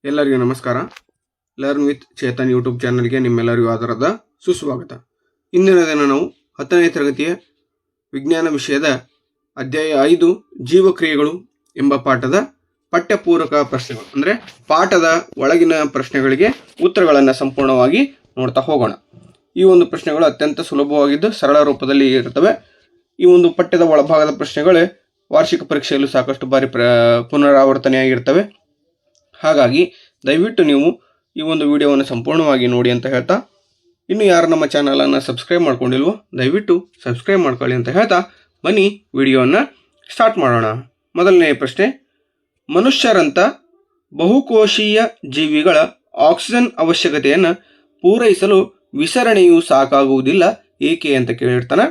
ಎಲ್ಲರಿಗೂ ನಮಸ್ಕಾರ. Learn with Chetan YouTube ಚಾನಲ್ಗೆ ನಿಮ್ಮೆಲ್ಲರಿಗೂ ಆಧಾರದ ಸುಸ್ವಾಗತ. ಇಂದಿನ ದಿನ ನಾವು 10ನೇ ತರಗತಿಯ ವಿಜ್ಞಾನ ವಿಷಯದ ಅಧ್ಯಾಯ 5 ಜೀವಕ್ರಿಯೆಗಳು ಎಂಬ ಪಾಠದ ಪಠ್ಯಪೂರಕ ಪ್ರಶ್ನೆಗಳು ಅಂದರೆ ಪಾಠದ ಒಳಗಿನ ಪ್ರಶ್ನೆಗಳಿಗೆ ಉತ್ತರಗಳನ್ನು ಸಂಪೂರ್ಣವಾಗಿ ನೋಡ್ತಾ ಹೋಗೋಣ. ಈ ಒಂದು ಪ್ರಶ್ನೆಗಳು ಅತ್ಯಂತ ಸುಲಭವಾಗಿದ್ದು ಸರಳ ರೂಪದಲ್ಲಿ ಇರುತ್ತವೆ. ಈ ಒಂದು ಪಠ್ಯದ ಒಳಭಾಗದ ಪ್ರಶ್ನೆಗಳೇ ವಾರ್ಷಿಕ ಪರೀಕ್ಷೆಯಲ್ಲೂ ಸಾಕಷ್ಟು ಬಾರಿ ಪುನರಾವರ್ತನೆಯಾಗಿರ್ತವೆ. ಹಾಗಾಗಿ ದಯವಿಟ್ಟು ನೀವು ಈ ಒಂದು ವಿಡಿಯೋವನ್ನು ಸಂಪೂರ್ಣವಾಗಿ ನೋಡಿ ಅಂತ ಹೇಳ್ತಾ, ಇನ್ನು ಯಾರು ನಮ್ಮ ಚಾನಲನ್ನು ಸಬ್ಸ್ಕ್ರೈಬ್ ಮಾಡ್ಕೊಂಡಿಲ್ವೋ ದಯವಿಟ್ಟು ಸಬ್ಸ್ಕ್ರೈಬ್ ಮಾಡ್ಕೊಳ್ಳಿ ಅಂತ ಹೇಳ್ತಾ ಬನ್ನಿ ವಿಡಿಯೋವನ್ನು ಸ್ಟಾರ್ಟ್ ಮಾಡೋಣ. ಮೊದಲನೆಯ ಪ್ರಶ್ನೆ, ಮನುಷ್ಯರಂಥ ಬಹುಕೋಶೀಯ ಜೀವಿಗಳ ಆಕ್ಸಿಜನ್ ಅವಶ್ಯಕತೆಯನ್ನು ಪೂರೈಸಲು ವಿಸರಣೆಯು ಸಾಕಾಗುವುದಿಲ್ಲ ಏಕೆ ಅಂತ ಕೇಳಿರ್ತಾನೆ.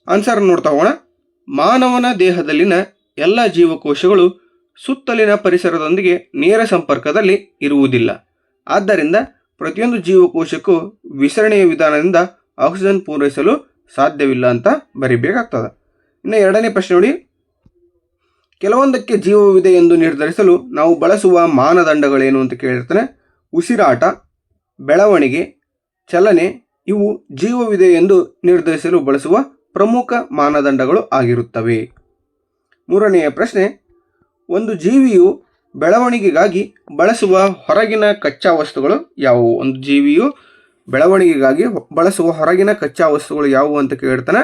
ಆನ್ಸರ್ ನೋಡ್ತಾ ಹೋಗೋಣ. ಮಾನವನ ದೇಹದಲ್ಲಿನ ಎಲ್ಲ ಜೀವಕೋಶಗಳು ಸುತ್ತಲಿನ ಪರಿಸರದೊಂದಿಗೆ ನೇರ ಸಂಪರ್ಕದಲ್ಲಿ ಇರುವುದಿಲ್ಲ. ಆದ್ದರಿಂದ ಪ್ರತಿಯೊಂದು ಜೀವಕೋಶಕ್ಕೂ ವಿಸರಣೆಯ ವಿಧಾನದಿಂದ ಆಕ್ಸಿಜನ್ ಪೂರೈಸಲು ಸಾಧ್ಯವಿಲ್ಲ ಅಂತ ಬರೀಬೇಕಾಗ್ತದೆ. ಇನ್ನು ಎರಡನೇ ಪ್ರಶ್ನೆ ನೋಡಿ, ಕೆಲವೊಂದಕ್ಕೆ ಜೀವವಿದೆ ಎಂದು ನಿರ್ಧರಿಸಲು ನಾವು ಬಳಸುವ ಮಾನದಂಡಗಳೇನು ಅಂತ ಕೇಳಿರ್ತಾನೆ. ಉಸಿರಾಟ, ಬೆಳವಣಿಗೆ, ಚಲನೆ ಇವು ಜೀವವಿದೆ ಎಂದು ನಿರ್ಧರಿಸಲು ಬಳಸುವ ಪ್ರಮುಖ ಮಾನದಂಡಗಳು ಆಗಿರುತ್ತವೆ. ಮೂರನೆಯ ಪ್ರಶ್ನೆ, ಒಂದು ಜೀವಿಯು ಬೆಳವಣಿಗೆಗಾಗಿ ಬಳಸುವ ಹೊರಗಿನ ಕಚ್ಚಾ ವಸ್ತುಗಳು ಯಾವುವು? ಒಂದು ಜೀವಿಯು ಬೆಳವಣಿಗೆಗಾಗಿ ಬಳಸುವ ಹೊರಗಿನ ಕಚ್ಚಾ ವಸ್ತುಗಳು ಯಾವುವು ಅಂತ ಕೇಳ್ತಾನೆ.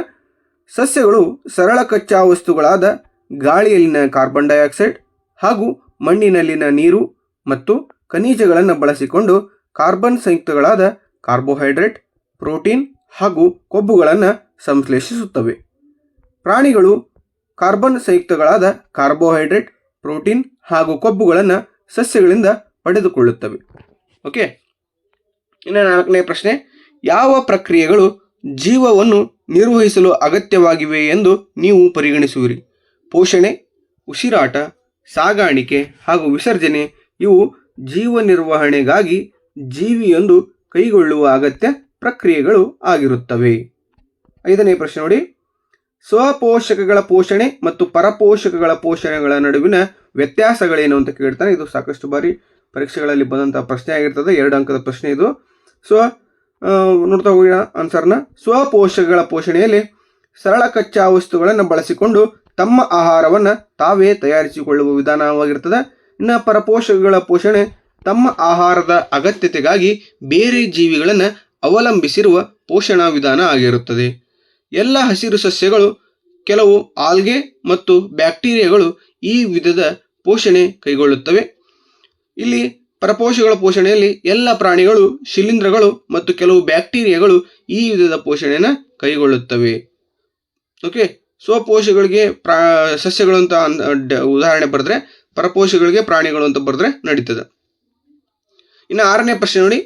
ಸಸ್ಯಗಳು ಸರಳ ಕಚ್ಚಾ ವಸ್ತುಗಳಾದ ಗಾಳಿಯಲ್ಲಿನ ಕಾರ್ಬನ್ ಡೈಆಕ್ಸೈಡ್ ಹಾಗೂ ಮಣ್ಣಿನಲ್ಲಿನ ನೀರು ಮತ್ತು ಖನಿಜಗಳನ್ನು ಬಳಸಿಕೊಂಡು ಕಾರ್ಬನ್ ಸಂಯುಕ್ತಗಳಾದ ಕಾರ್ಬೋಹೈಡ್ರೇಟ್, ಪ್ರೋಟೀನ್ ಹಾಗೂ ಕೊಬ್ಬುಗಳನ್ನು ಸಂಶ್ಲೇಷಿಸುತ್ತವೆ. ಪ್ರಾಣಿಗಳು ಕಾರ್ಬನ್ ಸಂಯುಕ್ತಗಳಾದ ಕಾರ್ಬೋಹೈಡ್ರೇಟ್, ಪ್ರೋಟೀನ್ ಹಾಗೂ ಕೊಬ್ಬುಗಳನ್ನು ಸಸ್ಯಗಳಿಂದ ಪಡೆದುಕೊಳ್ಳುತ್ತವೆ. ಓಕೆ, ಇನ್ನು ನಾಲ್ಕನೇ ಪ್ರಶ್ನೆ, ಯಾವ ಪ್ರಕ್ರಿಯೆಗಳು ಜೀವವನ್ನು ನಿರ್ವಹಿಸಲು ಅಗತ್ಯವಾಗಿವೆ ಎಂದು ನೀವು ಪರಿಗಣಿಸುವಿರಿ? ಪೋಷಣೆ, ಉಸಿರಾಟ, ಸಾಗಾಣಿಕೆ ಹಾಗೂ ವಿಸರ್ಜನೆ ಇವು ಜೀವ ನಿರ್ವಹಣೆಗಾಗಿ ಜೀವಿಯೊಂದು ಕೈಗೊಳ್ಳುವ ಅಗತ್ಯ ಪ್ರಕ್ರಿಯೆಗಳು ಆಗಿರುತ್ತವೆ. ಐದನೇ ಪ್ರಶ್ನೆ ನೋಡಿ, ಸ್ವಪೋಷಕಗಳ ಪೋಷಣೆ ಮತ್ತು ಪರಪೋಷಕಗಳ ಪೋಷಣೆಗಳ ನಡುವಿನ ವ್ಯತ್ಯಾಸಗಳೇನು ಅಂತ ಕೇಳ್ತಾನೆ. ಇದು ಸಾಕಷ್ಟು ಬಾರಿ ಪರೀಕ್ಷೆಗಳಲ್ಲಿ ಬಂದಂಥ ಪ್ರಶ್ನೆ ಆಗಿರ್ತದೆ. 2 ಅಂಕದ ಪ್ರಶ್ನೆ ಇದು. ನೋಡ್ತಾ ಹೋಗೋಣ ಆನ್ಸರ್ನ. ಸ್ವಪೋಷಕಗಳ ಪೋಷಣೆಯಲ್ಲಿ ಸರಳ ಕಚ್ಚಾ ವಸ್ತುಗಳನ್ನು ಬಳಸಿಕೊಂಡು ತಮ್ಮ ಆಹಾರವನ್ನು ತಾವೇ ತಯಾರಿಸಿಕೊಳ್ಳುವ ವಿಧಾನವಾಗಿರ್ತದೆ. ಇನ್ನು ಪರಪೋಷಕಗಳ ಪೋಷಣೆ ತಮ್ಮ ಆಹಾರದ ಅಗತ್ಯತೆಗಾಗಿ ಬೇರೆ ಜೀವಿಗಳನ್ನು ಅವಲಂಬಿಸಿರುವ ಪೋಷಣಾ ವಿಧಾನ ಆಗಿರುತ್ತದೆ. ಎಲ್ಲ ಹಸಿರು ಸಸ್ಯಗಳು, ಕೆಲವು ಆಲ್ಗೆ ಮತ್ತು ಬ್ಯಾಕ್ಟೀರಿಯಾಗಳು ಈ ವಿಧದ ಪೋಷಣೆ ಕೈಗೊಳ್ಳುತ್ತವೆ. ಇಲ್ಲಿ ಪರಪೋಷಕಗಳ ಪೋಷಣೆಯಲ್ಲಿ ಎಲ್ಲ ಪ್ರಾಣಿಗಳು, ಶಿಲೀಂಧ್ರಗಳು ಮತ್ತು ಕೆಲವು ಬ್ಯಾಕ್ಟೀರಿಯಾಗಳು ಈ ವಿಧದ ಪೋಷಣೆಯನ್ನು ಕೈಗೊಳ್ಳುತ್ತವೆ. ಓಕೆ, ಸ್ವಪೋಷಕಗಳಿಗೆ ಸಸ್ಯಗಳು ಅಂತ ಉದಾಹರಣೆ ಬರೆದ್ರೆ, ಪರಪೋಷಕಗಳಿಗೆ ಪ್ರಾಣಿಗಳು ಅಂತ ಬರೆದ್ರೆ ನಡೀತದೆ. ಇನ್ನು 6ನೇ ಪ್ರಶ್ನೆ ನೋಡಿ,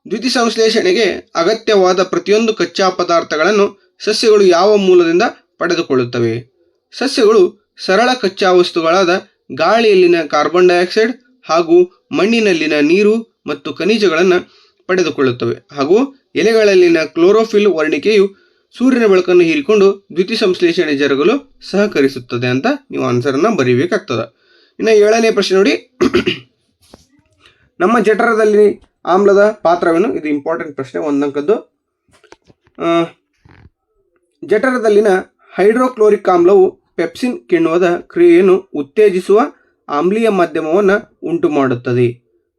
ದ್ಯುತಿ ಸಂಶ್ಲೇಷಣೆಗೆ ಅಗತ್ಯವಾದ ಪ್ರತಿಯೊಂದು ಕಚ್ಚಾ ಪದಾರ್ಥಗಳನ್ನು ಸಸ್ಯಗಳು ಯಾವ ಮೂಲದಿಂದ ಪಡೆದುಕೊಳ್ಳುತ್ತವೆ? ಸಸ್ಯಗಳು ಸರಳ ಕಚ್ಚಾ ವಸ್ತುಗಳಾದ ಗಾಳಿಯಲ್ಲಿನ ಕಾರ್ಬನ್ ಡೈಆಕ್ಸೈಡ್ ಹಾಗೂ ಮಣ್ಣಿನಲ್ಲಿನ ನೀರು ಮತ್ತು ಖನಿಜಗಳನ್ನು ಪಡೆದುಕೊಳ್ಳುತ್ತವೆ. ಹಾಗೂ ಎಲೆಗಳಲ್ಲಿನ ಕ್ಲೋರೋಫಿಲ್ ವರ್ಣಿಕೆಯು ಸೂರ್ಯನ ಬೆಳಕನ್ನು ಹೀರಿಕೊಂಡು ದ್ಯುತಿ ಸಂಶ್ಲೇಷಣೆ ಜರುಗಲು ಸಹಕರಿಸುತ್ತದೆ ಅಂತ ನೀವು ಆನ್ಸರನ್ನು ಬರೀಬೇಕಾಗ್ತದೆ. ಇನ್ನು 7ನೇ ಪ್ರಶ್ನೆ ನೋಡಿ, ನಮ್ಮ ಜಠರದಲ್ಲಿ ಆಮ್ಲದ ಪಾತ್ರವೇನು? ಇದು ಇಂಪಾರ್ಟೆಂಟ್ ಪ್ರಶ್ನೆ, 1 ಅಂಕದ್ದು. ಜಠರದಲ್ಲಿನ ಹೈಡ್ರೋಕ್ಲೋರಿಕ್ ಆಮ್ಲವು ಪೆಪ್ಸಿನ್ ಕಿಣ್ವದ ಕ್ರಿಯೆಯನ್ನು ಉತ್ತೇಜಿಸುವ ಆಮ್ಲೀಯ ಮಾಧ್ಯಮವನ್ನು ಉಂಟು ಮಾಡುತ್ತದೆ.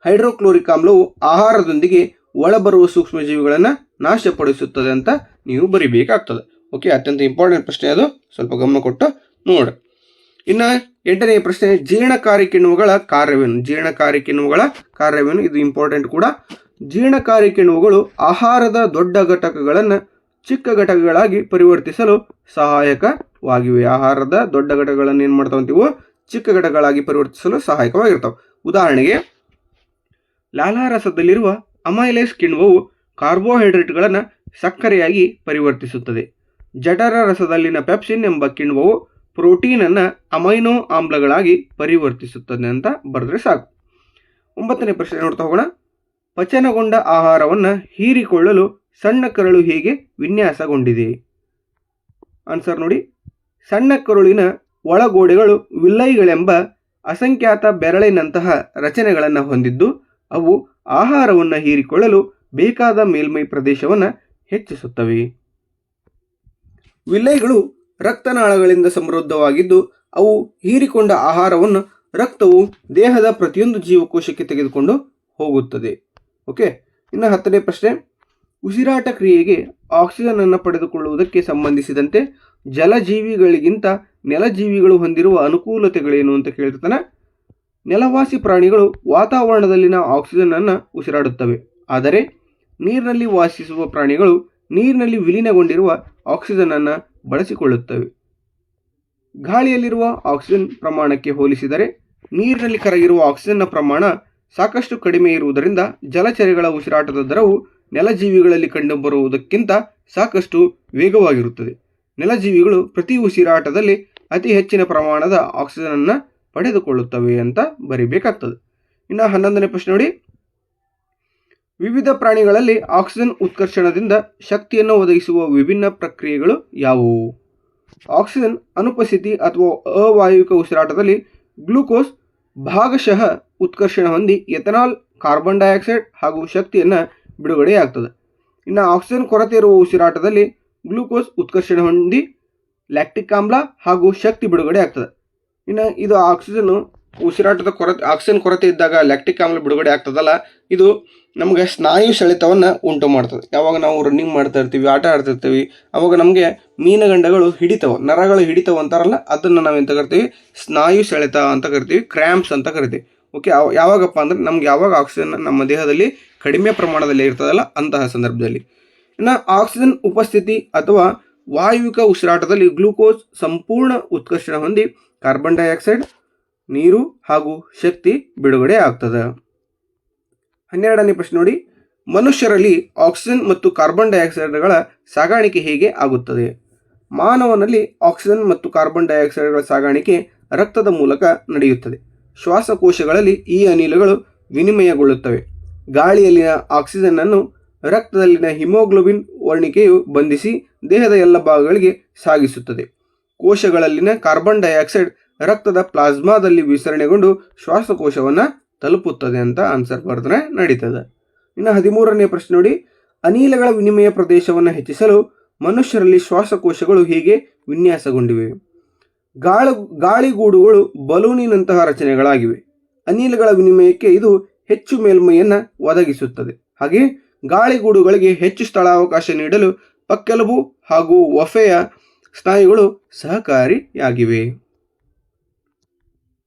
ಹೈಡ್ರೋಕ್ಲೋರಿಕ್ ಆಮ್ಲವು ಆಹಾರದೊಂದಿಗೆ ಒಳಬರುವ ಸೂಕ್ಷ್ಮಜೀವಿಗಳನ್ನು ನಾಶಪಡಿಸುತ್ತದೆ ಅಂತ ನೀವು ಬರಿಬೇಕಾಗ್ತದೆ. ಓಕೆ, ಅತ್ಯಂತ ಇಂಪಾರ್ಟೆಂಟ್ ಪ್ರಶ್ನೆ ಅದು, ಸ್ವಲ್ಪ ಗಮನ ಕೊಟ್ಟು ನೋಡಿ. ಇನ್ನು 8ನೇ ಪ್ರಶ್ನೆ, ಜೀರ್ಣಕಾರಿ ಕಿಣ್ವಗಳ ಕಾರ್ಯವೇನು? ಜೀರ್ಣಕಾರಿ ಕಿಣ್ವಗಳ ಕಾರ್ಯವೇನು? ಇದು ಇಂಪಾರ್ಟೆಂಟ್ ಕೂಡ. ಜೀರ್ಣಕಾರಿ ಕಿಣ್ವಗಳು ಆಹಾರದ ದೊಡ್ಡ ಘಟಕಗಳನ್ನು ಚಿಕ್ಕ ಘಟಕಗಳಾಗಿ ಪರಿವರ್ತಿಸಲು ಸಹಾಯಕವಾಗಿವೆ. ಆಹಾರದ ದೊಡ್ಡ ಘಟಕಗಳನ್ನು ಏನು ಮಾಡ್ತಾವಂತೀವೋ ಚಿಕ್ಕ ಘಟಕಗಳಾಗಿ ಪರಿವರ್ತಿಸಲು ಸಹಾಯಕವಾಗಿರ್ತವೆ. ಉದಾಹರಣೆಗೆ, ಲಾಲಾರಸದಲ್ಲಿರುವ ಅಮೈಲೇಸ್ ಕಿಣ್ವವು ಕಾರ್ಬೋಹೈಡ್ರೇಟ್ಗಳನ್ನು ಸಕ್ಕರೆಯಾಗಿ ಪರಿವರ್ತಿಸುತ್ತದೆ. ಜಠರ ರಸದಲ್ಲಿನ ಪೆಪ್ಸಿನ್ ಎಂಬ ಕಿಣ್ವವು ಪ್ರೋಟೀನನ್ನು ಅಮೈನೋ ಆಮ್ಲಗಳಾಗಿ ಪರಿವರ್ತಿಸುತ್ತದೆ ಅಂತ ಬರೆದ್ರೆ ಸಾಕು. 9ನೇ ಪ್ರಶ್ನೆ ನೋಡ್ತಾ ಹೋಗೋಣ. ಪಚನಗೊಂಡ ಆಹಾರವನ್ನು ಹೀರಿಕೊಳ್ಳಲು ಸಣ್ಣ ಕರಳು ಹೇಗೆ ವಿನ್ಯಾಸಗೊಂಡಿದೆ? ಆನ್ಸರ್ ನೋಡಿ, ಸಣ್ಣ ಕರುಳಿನ ಒಳಗೋಡೆಗಳು ವಿಲ್ಲೈಗಳೆಂಬ ಅಸಂಖ್ಯಾತ ಬೆರಳಿನಂತಹ ರಚನೆಗಳನ್ನು ಹೊಂದಿದ್ದು ಅವು ಆಹಾರವನ್ನು ಹೀರಿಕೊಳ್ಳಲು ಬೇಕಾದ ಮೇಲ್ಮೈ ಪ್ರದೇಶವನ್ನು ಹೆಚ್ಚಿಸುತ್ತವೆ. ವಿಲ್ಲೈಗಳು ರಕ್ತನಾಳಗಳಿಂದ ಸಮೃದ್ಧವಾಗಿದ್ದು ಅವು ಹೀರಿಕೊಂಡ ಆಹಾರವನ್ನು ರಕ್ತವು ದೇಹದ ಪ್ರತಿಯೊಂದು ಜೀವಕೋಶಕ್ಕೆ ತೆಗೆದುಕೊಂಡು ಹೋಗುತ್ತದೆ. ಓಕೆ, ಇನ್ನು 10ನೇ ಪ್ರಶ್ನೆ, ಉಸಿರಾಟ ಕ್ರಿಯೆಗೆ ಆಕ್ಸಿಜನ್ ಅನ್ನು ಪಡೆದುಕೊಳ್ಳುವುದಕ್ಕೆ ಸಂಬಂಧಿಸಿದಂತೆ ಜಲಜೀವಿಗಳಿಗಿಂತ ನೆಲಜೀವಿಗಳು ಹೊಂದಿರುವ ಅನುಕೂಲತೆಗಳೇನು ಅಂತ ಕೇಳ್ತಾನೆ. ನೆಲವಾಸಿ ಪ್ರಾಣಿಗಳು ವಾತಾವರಣದಲ್ಲಿನ ಆಕ್ಸಿಜನ್ ಅನ್ನು ಉಸಿರಾಡುತ್ತವೆ, ಆದರೆ ನೀರಿನಲ್ಲಿ ವಾಸಿಸುವ ಪ್ರಾಣಿಗಳು ನೀರಿನಲ್ಲಿ ವಿಲೀನಗೊಂಡಿರುವ ಆಕ್ಸಿಜನ್ ಅನ್ನು ಬಳಸಿಕೊಳ್ಳುತ್ತವೆ. ಗಾಳಿಯಲ್ಲಿರುವ ಆಕ್ಸಿಜನ್ ಪ್ರಮಾಣಕ್ಕೆ ಹೋಲಿಸಿದರೆ ನೀರಿನಲ್ಲಿ ಕರಗಿರುವ ಆಕ್ಸಿಜನ್ನ ಪ್ರಮಾಣ ಸಾಕಷ್ಟು ಕಡಿಮೆ ಇರುವುದರಿಂದ ಜಲಚರಗಳ ಉಸಿರಾಟದ ದರವು ನೆಲಜೀವಿಗಳಲ್ಲಿ ಕಂಡುಬರುವುದಕ್ಕಿಂತ ಸಾಕಷ್ಟು ವೇಗವಾಗಿರುತ್ತದೆ. ನೆಲಜೀವಿಗಳು ಪ್ರತಿ ಉಸಿರಾಟದಲ್ಲಿ ಅತಿ ಹೆಚ್ಚಿನ ಪ್ರಮಾಣದ ಆಕ್ಸಿಜನ್ ಅನ್ನು ಪಡೆದುಕೊಳ್ಳುತ್ತವೆ ಅಂತ ಬರೀಬೇಕಾಗ್ತದೆ. ಇನ್ನು 11ನೇ ಪ್ರಶ್ನೆ ನೋಡಿ, ವಿವಿಧ ಪ್ರಾಣಿಗಳಲ್ಲಿ ಆಕ್ಸಿಜನ್ ಉತ್ಕರ್ಷಣದಿಂದ ಶಕ್ತಿಯನ್ನು ಒದಗಿಸುವ ವಿಭಿನ್ನ ಪ್ರಕ್ರಿಯೆಗಳು ಯಾವುವು? ಆಕ್ಸಿಜನ್ ಅನುಪಸ್ಥಿತಿ ಅಥವಾ ಅವಾಯುವಿಕ ಉಸಿರಾಟದಲ್ಲಿ ಗ್ಲೂಕೋಸ್ ಭಾಗಶಃ ಉತ್ಕರ್ಷಣ ಹೊಂದಿ ಎಥನಾಲ್, ಕಾರ್ಬನ್ ಡೈಆಕ್ಸೈಡ್ ಹಾಗೂ ಶಕ್ತಿಯನ್ನು ಬಿಡುಗಡೆಯಾಗ್ತದೆ. ಇನ್ನು ಆಕ್ಸಿಜನ್ ಕೊರತೆ ಇರುವ ಉಸಿರಾಟದಲ್ಲಿ ಗ್ಲೂಕೋಸ್ ಉತ್ಕರ್ಷಣ ಹೊಂದಿ ಲ್ಯಾಕ್ಟಿಕ್ ಆಮ್ಲ ಹಾಗೂ ಶಕ್ತಿ ಬಿಡುಗಡೆ ಆಗ್ತದೆ. ಇನ್ನು ಇದು ಉಸಿರಾಟದ ಆಕ್ಸಿಜನ್ ಕೊರತೆ ಇದ್ದಾಗ ಲ್ಯಾಕ್ಟಿಕ್ ಆಮ್ಲ ಬಿಡುಗಡೆ ಆಗ್ತದಲ್ಲ, ಇದು ನಮಗೆ ಸ್ನಾಯು ಸೆಳೆತವನ್ನು ಉಂಟು ಮಾಡ್ತದೆ. ಯಾವಾಗ ನಾವು ರನ್ನಿಂಗ್ ಮಾಡ್ತಾ ಇರ್ತೀವಿ, ಆಟ ಆಡ್ತಿರ್ತೀವಿ, ಅವಾಗ ನಮಗೆ ಮೀನಗಂಡಗಳು ಹಿಡಿತವೆ, ನರಗಳು ಹಿಡಿತವೆ ಅಂತಾರಲ್ಲ, ಅದನ್ನು ನಾವೆಂತ ಕರಿತೀವಿ? ಸ್ನಾಯು ಸೆಳೆತ ಅಂತ ಕರಿತೀವಿ, ಕ್ರ್ಯಾಂಪ್ಸ್ ಅಂತ ಕರಿತೀವಿ. ಓಕೆ, ಯಾವಾಗಪ್ಪ ಅಂದರೆ ನಮ್ಗೆ ಯಾವಾಗ ಆಕ್ಸಿಜನ್ ನಮ್ಮ ದೇಹದಲ್ಲಿ ಕಡಿಮೆ ಪ್ರಮಾಣದಲ್ಲಿ ಇರ್ತದಲ್ಲ ಅಂತಹ ಸಂದರ್ಭದಲ್ಲಿ. ಇನ್ನು ಆಕ್ಸಿಜನ್ ಉಪಸ್ಥಿತಿ ಅಥವಾ ವಾಯುವಿಕ ಉಸಿರಾಟದಲ್ಲಿ ಗ್ಲೂಕೋಸ್ ಸಂಪೂರ್ಣ ಉತ್ಕರ್ಷಣ ಹೊಂದಿ ಕಾರ್ಬನ್ ಡೈಆಕ್ಸೈಡ್, ನೀರು ಹಾಗೂ ಶಕ್ತಿ ಬಿಡುಗಡೆ ಆಗ್ತದೆ. 12ನೇ ಪ್ರಶ್ನೆ ನೋಡಿ, ಮನುಷ್ಯರಲ್ಲಿ ಆಕ್ಸಿಜನ್ ಮತ್ತು ಕಾರ್ಬನ್ ಡೈಆಕ್ಸೈಡ್ಗಳ ಸಾಗಾಣಿಕೆ ಹೇಗೆ ಆಗುತ್ತದೆ? ಮಾನವನಲ್ಲಿ ಆಕ್ಸಿಜನ್ ಮತ್ತು ಕಾರ್ಬನ್ ಡೈಆಕ್ಸೈಡ್ಗಳ ಸಾಗಾಣಿಕೆ ರಕ್ತದ ಮೂಲಕ ನಡೆಯುತ್ತದೆ. ಶ್ವಾಸಕೋಶಗಳಲ್ಲಿ ಈ ಅನಿಲಗಳು ವಿನಿಮಯಗೊಳ್ಳುತ್ತವೆ. ಗಾಳಿಯಲ್ಲಿನ ಆಕ್ಸಿಜನ್ ಅನ್ನು ರಕ್ತದಲ್ಲಿನ ಹಿಮೋಗ್ಲೋಬಿನ್ ವರ್ಣಿಕೆಯು ಬಂಧಿಸಿ ದೇಹದ ಎಲ್ಲ ಭಾಗಗಳಿಗೆ ಸಾಗಿಸುತ್ತದೆ. ಕೋಶಗಳಲ್ಲಿನ ಕಾರ್ಬನ್ ಡೈಆಕ್ಸೈಡ್ ರಕ್ತದ ಪ್ಲಾಸ್ಮಾದಲ್ಲಿ ವಿಸರಣೆಗೊಂಡು ಶ್ವಾಸಕೋಶವನ್ನು ತಲುಪುತ್ತದೆ ಅಂತ ಆನ್ಸರ್ ಬರೆದ್ರೆ ನಡೀತದೆ. ಇನ್ನು 13ನೇ ಪ್ರಶ್ನೆ ನೋಡಿ, ಅನಿಲಗಳ ವಿನಿಮಯ ಪ್ರದೇಶವನ್ನು ಹೆಚ್ಚಿಸಲು ಮನುಷ್ಯರಲ್ಲಿ ಶ್ವಾಸಕೋಶಗಳು ಹೇಗೆ ವಿನ್ಯಾಸಗೊಂಡಿವೆ? ಗಾಳಿಗೂಡುಗಳು ಬಲೂನಿನಂತಹ ರಚನೆಗಳಾಗಿವೆ. ಅನಿಲಗಳ ವಿನಿಮಯಕ್ಕೆ ಇದು ಹೆಚ್ಚು ಮೇಲ್ಮೈಯನ್ನು ಒದಗಿಸುತ್ತದೆ. ಹಾಗೆ ಗಾಳಿಗೂಡುಗಳಿಗೆ ಹೆಚ್ಚು ಸ್ಥಳಾವಕಾಶ ನೀಡಲು ಪಕ್ಕೆಲುಬು ಹಾಗೂ ವಫೆಯ ಸ್ನಾಯುಗಳು ಸಹಕಾರಿಯಾಗಿವೆ.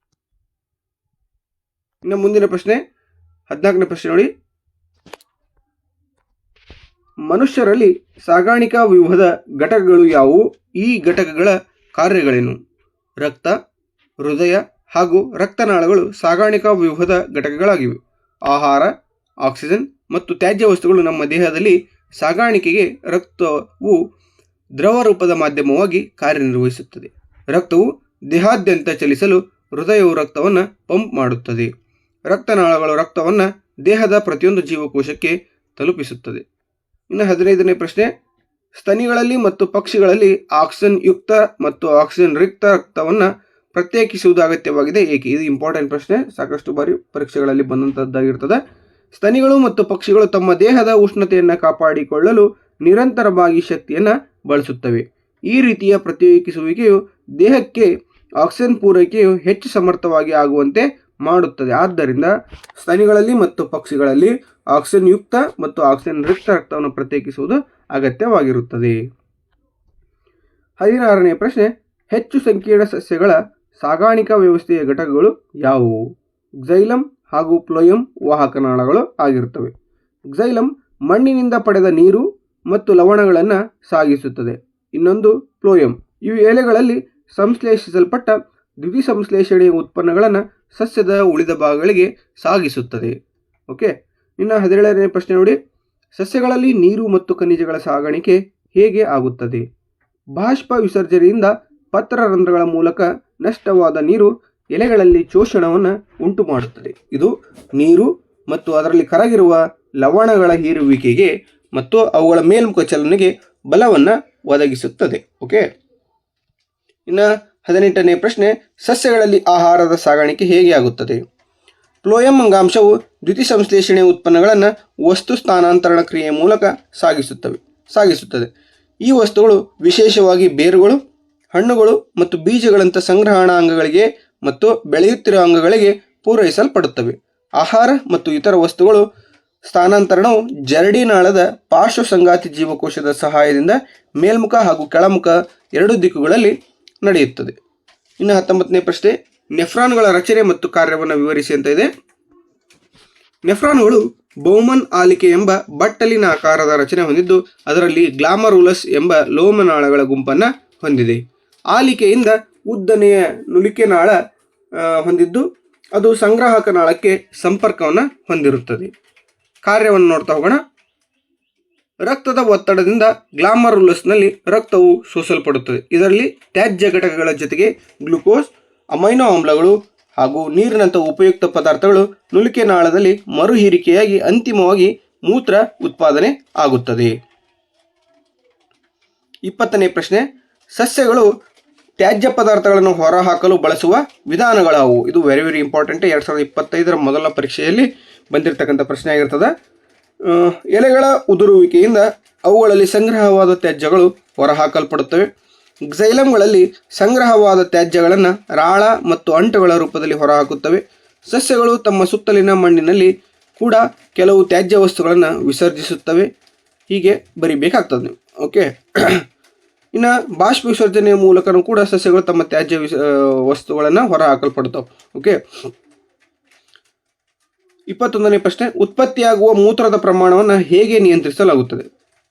ಇನ್ನು ಮುಂದಿನ ಪ್ರಶ್ನೆ 14ನೇ ಪ್ರಶ್ನೆ ನೋಡಿ, ಮನುಷ್ಯರಲ್ಲಿ ಸಾಗಾಣಿಕಾ ವ್ಯೂಹದ ಘಟಕಗಳು ಯಾವುವು? ಈ ಘಟಕಗಳ ಕಾರ್ಯಗಳೇನು? ರಕ್ತ, ಹೃದಯ ಹಾಗೂ ರಕ್ತನಾಳಗಳು ಸಾಗಾಣಿಕಾ ವ್ಯೂಹದ ಘಟಕಗಳಾಗಿವೆ. ಆಹಾರ, ಆಕ್ಸಿಜನ್ ಮತ್ತು ತ್ಯಾಜ್ಯ ವಸ್ತುಗಳು ನಮ್ಮ ದೇಹದಲ್ಲಿ ಸಾಗಾಣಿಕೆಗೆ ರಕ್ತವು ದ್ರವ ರೂಪದ ಮಾಧ್ಯಮವಾಗಿ ಕಾರ್ಯನಿರ್ವಹಿಸುತ್ತದೆ. ರಕ್ತವು ದೇಹಾದ್ಯಂತ ಚಲಿಸಲು ಹೃದಯವು ರಕ್ತವನ್ನು ಪಂಪ್ ಮಾಡುತ್ತದೆ. ರಕ್ತನಾಳಗಳು ರಕ್ತವನ್ನು ದೇಹದ ಪ್ರತಿಯೊಂದು ಜೀವಕೋಶಕ್ಕೆ ತಲುಪಿಸುತ್ತದೆ. ಇನ್ನು 15ನೇ ಪ್ರಶ್ನೆ, ಸ್ತನಿಗಳಲ್ಲಿ ಮತ್ತು ಪಕ್ಷಿಗಳಲ್ಲಿ ಆಕ್ಸಿಜನ್ ಯುಕ್ತ ಮತ್ತು ಆಕ್ಸಿಜನ್ ರಿಕ್ತ ರಕ್ತವನ್ನು ಪ್ರತ್ಯೇಕಿಸುವುದು ಅಗತ್ಯವಾಗಿದೆ ಏಕೆ? ಇದು ಇಂಪಾರ್ಟೆಂಟ್ ಪ್ರಶ್ನೆ, ಸಾಕಷ್ಟು ಬಾರಿ ಪರೀಕ್ಷೆಗಳಲ್ಲಿ ಬಂದಂಥದ್ದಾಗಿರ್ತದೆ. ಸ್ತನಿಗಳು ಮತ್ತು ಪಕ್ಷಿಗಳು ತಮ್ಮ ದೇಹದ ಉಷ್ಣತೆಯನ್ನು ಕಾಪಾಡಿಕೊಳ್ಳಲು ನಿರಂತರವಾಗಿ ಶಕ್ತಿಯನ್ನು ಬಳಸುತ್ತವೆ. ಈ ರೀತಿಯ ಪ್ರತ್ಯೇಕಿಸುವಿಕೆಯು ದೇಹಕ್ಕೆ ಆಕ್ಸಿಜನ್ ಪೂರೈಕೆಯು ಹೆಚ್ಚು ಸಮರ್ಥವಾಗಿ ಆಗುವಂತೆ ಮಾಡುತ್ತದೆ. ಆದ್ದರಿಂದ ಸ್ತನಿಗಳಲ್ಲಿ ಮತ್ತು ಪಕ್ಷಿಗಳಲ್ಲಿ ಆಕ್ಸಿಜನ್ ಯುಕ್ತ ಮತ್ತು ಆಕ್ಸಿಜನ್ ರಿಕ್ತ ರಕ್ತವನ್ನು ಪ್ರತ್ಯೇಕಿಸುವುದು ಅಗತ್ಯವಾಗಿರುತ್ತದೆ. 16ನೇ ಪ್ರಶ್ನೆ, ಹೆಚ್ಚು ಸಂಕೀರ್ಣ ಸಸ್ಯಗಳ ಸಾಗಾಣಿಕಾ ವ್ಯವಸ್ಥೆಯ ಘಟಕಗಳು ಯಾವುವು? ಕ್ಸೈಲಮ್ ಹಾಗೂ ಫ್ಲೋಯಂ ವಾಹಕನಾಳಗಳು ಆಗಿರುತ್ತವೆ. ಕ್ಸೈಲಮ್ ಮಣ್ಣಿನಿಂದ ಪಡೆದ ನೀರು ಮತ್ತು ಲವಣಗಳನ್ನು ಸಾಗಿಸುತ್ತದೆ. ಇನ್ನೊಂದು ಫ್ಲೋಯಂ, ಇವು ಎಲೆಗಳಲ್ಲಿ ಸಂಶ್ಲೇಷಿಸಲ್ಪಟ್ಟ ದ್ಯುತಿಸಂಶ್ಲೇಷಣೆಯ ಉತ್ಪನ್ನಗಳನ್ನು ಸಸ್ಯದ ಉಳಿದ ಭಾಗಗಳಿಗೆ ಸಾಗಿಸುತ್ತದೆ. ಓಕೆ, ಇನ್ನು 17ನೇ ಪ್ರಶ್ನೆ ನೋಡಿ, ಸಸ್ಯಗಳಲ್ಲಿ ನೀರು ಮತ್ತು ಖನಿಜಗಳ ಸಾಗಾಣಿಕೆ ಹೇಗೆ ಆಗುತ್ತದೆ? ಬಾಷ್ಪ ವಿಸರ್ಜನೆಯಿಂದ ಪತ್ರರಂಧ್ರಗಳ ಮೂಲಕ ನಷ್ಟವಾದ ನೀರು ಎಲೆಗಳಲ್ಲಿ ಶೋಷಣವನ್ನು ಉಂಟು ಮಾಡುತ್ತದೆ. ಇದು ನೀರು ಮತ್ತು ಅದರಲ್ಲಿ ಕರಗಿರುವ ಲವಣಗಳ ಹೀರುವಿಕೆಗೆ ಮತ್ತು ಅವುಗಳ ಮೇಲ್ಮುಖ ಚಲನೆಗೆ ಬಲವನ್ನು ಒದಗಿಸುತ್ತದೆ. ಓಕೆ, ಇನ್ನು 18ನೇ ಪ್ರಶ್ನೆ, ಸಸ್ಯಗಳಲ್ಲಿ ಆಹಾರದ ಸಾಗಾಣಿಕೆ ಹೇಗೆ ಆಗುತ್ತದೆ? ಫ್ಲೋಯಂ ಅಂಗಾಂಶವು ದ್ಯುತಿಸಂಶ್ಲೇಷಣೆಯ ಉತ್ಪನ್ನಗಳನ್ನು ವಸ್ತು ಸ್ಥಾನಾಂತರಣ ಕ್ರಿಯೆಯ ಮೂಲಕ ಸಾಗಿಸುತ್ತದೆ. ಈ ವಸ್ತುಗಳು ವಿಶೇಷವಾಗಿ ಬೇರುಗಳು, ಹಣ್ಣುಗಳು ಮತ್ತು ಬೀಜಗಳಂಥ ಸಂಗ್ರಹಣಾ ಅಂಗಗಳಿಗೆ ಮತ್ತು ಬೆಳೆಯುತ್ತಿರುವ ಅಂಗಗಳಿಗೆ ಪೂರೈಸಲ್ಪಡುತ್ತವೆ. ಆಹಾರ ಮತ್ತು ಇತರ ವಸ್ತುಗಳು ಸ್ಥಾನಾಂತರಣವು ಜರಡಿನಾಳದ ಪಾರ್ಶ್ವ ಸಂಗಾತಿ ಜೀವಕೋಶದ ಸಹಾಯದಿಂದ ಮೇಲ್ಮುಖ ಹಾಗೂ ಕೆಳಮುಖ ಎರಡೂ ದಿಕ್ಕುಗಳಲ್ಲಿ ನಡೆಯುತ್ತದೆ. ಇನ್ನು 19ನೇ ಪ್ರಶ್ನೆ, ನೆಫ್ರಾನ್ಗಳ ರಚನೆ ಮತ್ತು ಕಾರ್ಯವನ್ನು ವಿವರಿಸಿ ಅಂತ ಇದೆ. ನೆಫ್ರಾನ್ಗಳು ಬೌಮನ್ ಆಲಿಕೆ ಎಂಬ ಬಟ್ಟಲಿನ ಆಕಾರದ ರಚನೆ ಹೊಂದಿದ್ದು ಅದರಲ್ಲಿ ಗ್ಲಾಮರುಲಸ್ ಎಂಬ ಲೋಮನಾಳಗಳ ಗುಂಪನ್ನು ಹೊಂದಿದೆ. ಆಲಿಕೆಯಿಂದ ಉದ್ದನೆಯ ನುಲಿಕೆ ನಾಳ ಹೊಂದಿದ್ದು ಅದು ಸಂಗ್ರಾಹಕ ನಾಳಕ್ಕೆ ಸಂಪರ್ಕವನ್ನು ಹೊಂದಿರುತ್ತದೆ. ಕಾರ್ಯವನ್ನು ನೋಡ್ತಾ ಹೋಗೋಣ. ರಕ್ತದ ಒತ್ತಡದಿಂದ ಗ್ಲಾಮರುಲಸ್ನಲ್ಲಿ ರಕ್ತವು ಸೋಸಲ್ಪಡುತ್ತದೆ. ಇದರಲ್ಲಿ ತ್ಯಾಜ್ಯ ಘಟಕಗಳ ಜೊತೆಗೆ ಗ್ಲುಕೋಸ್, ಅಮೈನೋ ಆಮ್ಲಗಳು ಹಾಗೂ ನೀರಿನಂಥ ಉಪಯುಕ್ತ ಪದಾರ್ಥಗಳು ನುಲಿಕೆ ನಾಳದಲ್ಲಿ ಮರುಹೀರಿಕೆಯಾಗಿ ಅಂತಿಮವಾಗಿ ಮೂತ್ರ ಉತ್ಪಾದನೆ ಆಗುತ್ತದೆ. 20ನೇ ಪ್ರಶ್ನೆ, ಸಸ್ಯಗಳು ತ್ಯಾಜ್ಯ ಪದಾರ್ಥಗಳನ್ನು ಹೊರಹಾಕಲು ಬಳಸುವ ವಿಧಾನಗಳಾವು? ಇದು ವೆರಿ ವೆರಿ ಇಂಪಾರ್ಟೆಂಟ್. 2025ರ ಮೊದಲ ಪರೀಕ್ಷೆಯಲ್ಲಿ ಬಂದಿರತಕ್ಕಂಥ ಪ್ರಶ್ನೆ ಆಗಿರ್ತದೆ. ಎಲೆಗಳ ಉದುರುವಿಕೆಯಿಂದ ಅವುಗಳಲ್ಲಿ ಸಂಗ್ರಹವಾದ ತ್ಯಾಜ್ಯಗಳು ಹೊರಹಾಕಲ್ಪಡುತ್ತವೆ. ಗ್ಸೈಲಮ್ಗಳಲ್ಲಿ ಸಂಗ್ರಹವಾದ ತ್ಯಾಜ್ಯಗಳನ್ನು ರಾಳ ಮತ್ತು ಅಂಟುಗಳ ರೂಪದಲ್ಲಿ ಹೊರಹಾಕುತ್ತವೆ. ಸಸ್ಯಗಳು ತಮ್ಮ ಸುತ್ತಲಿನ ಮಣ್ಣಿನಲ್ಲಿ ಕೂಡ ಕೆಲವು ತ್ಯಾಜ್ಯ ವಸ್ತುಗಳನ್ನು ವಿಸರ್ಜಿಸುತ್ತವೆ. ಹೀಗೆ ಬರಿಬೇಕಾಗ್ತದೆ ನೀವು. ಓಕೆ. ಇನ್ನು ಬಾಷ್ಪ ವಿಸರ್ಜನೆಯ ಮೂಲಕನೂ ಕೂಡ ಸಸ್ಯಗಳು ತಮ್ಮ ತ್ಯಾಜ್ಯ ವಸ್ತುಗಳನ್ನು ಹೊರಹಾಕಲ್ಪಡ್ತವೆ. ಓಕೆ. 21ನೇ ಪ್ರಶ್ನೆ, ಉತ್ಪತ್ತಿಯಾಗುವ ಮೂತ್ರದ ಪ್ರಮಾಣವನ್ನು ಹೇಗೆ ನಿಯಂತ್ರಿಸಲಾಗುತ್ತದೆ?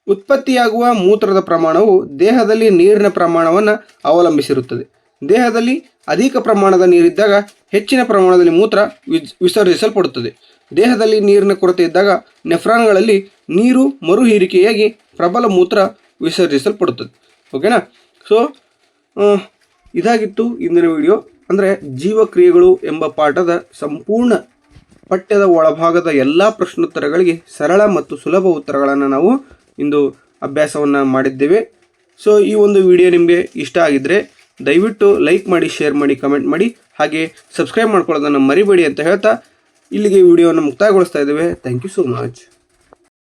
ಉತ್ಪತ್ತಿಯಾಗುವ ಮೂತ್ರದ ಪ್ರಮಾಣವು ದೇಹದಲ್ಲಿ ನೀರಿನ ಪ್ರಮಾಣವನ್ನು ಅವಲಂಬಿಸಿರುತ್ತದೆ. ದೇಹದಲ್ಲಿ ಅಧಿಕ ಪ್ರಮಾಣದ ನೀರಿದ್ದಾಗ ಹೆಚ್ಚಿನ ಪ್ರಮಾಣದಲ್ಲಿ ಮೂತ್ರ ವಿಸರ್ಜಿಸಲ್ಪಡುತ್ತದೆ. ದೇಹದಲ್ಲಿ ನೀರಿನ ಕೊರತೆ ಇದ್ದಾಗ ನೆಫ್ರಾನ್ಗಳಲ್ಲಿ ನೀರು ಮರುಹೀರಿಕೆಯಾಗಿ ಪ್ರಬಲ ಮೂತ್ರ ವಿಸರ್ಜಿಸಲ್ಪಡುತ್ತದೆ. ಓಕೆನಾ? ಸೊ ಇದಾಗಿತ್ತು ಇಂದಿನ ವಿಡಿಯೋ. ಅಂದರೆ ಜೀವಕ್ರಿಯೆಗಳು ಎಂಬ ಪಾಠದ ಸಂಪೂರ್ಣ ಪಠ್ಯದ ಒಳಭಾಗದ ಎಲ್ಲ ಪ್ರಶ್ನೋತ್ತರಗಳಿಗೆ ಸರಳ ಮತ್ತು ಸುಲಭ ಉತ್ತರಗಳನ್ನು ನಾವು ಇಂದು ಅಭ್ಯಾಸವನ್ನು ಮಾಡಿದ್ದೇವೆ. ಸೊ ಈ ಒಂದು ವಿಡಿಯೋ ನಿಮಗೆ ಇಷ್ಟ ಆಗಿದ್ದರೆ ದಯವಿಟ್ಟು ಲೈಕ್ ಮಾಡಿ, ಶೇರ್ ಮಾಡಿ, ಕಮೆಂಟ್ ಮಾಡಿ, ಹಾಗೆ ಸಬ್ಸ್ಕ್ರೈಬ್ ಮಾಡ್ಕೊಳ್ಳೋದನ್ನು ಮರಿಬೇಡಿ ಅಂತ ಹೇಳ್ತಾ ಇಲ್ಲಿಗೆ ವಿಡಿಯೋವನ್ನು ಮುಕ್ತಾಯಗೊಳಿಸ್ತಾ ಇದ್ದೇವೆ. Thank you so much.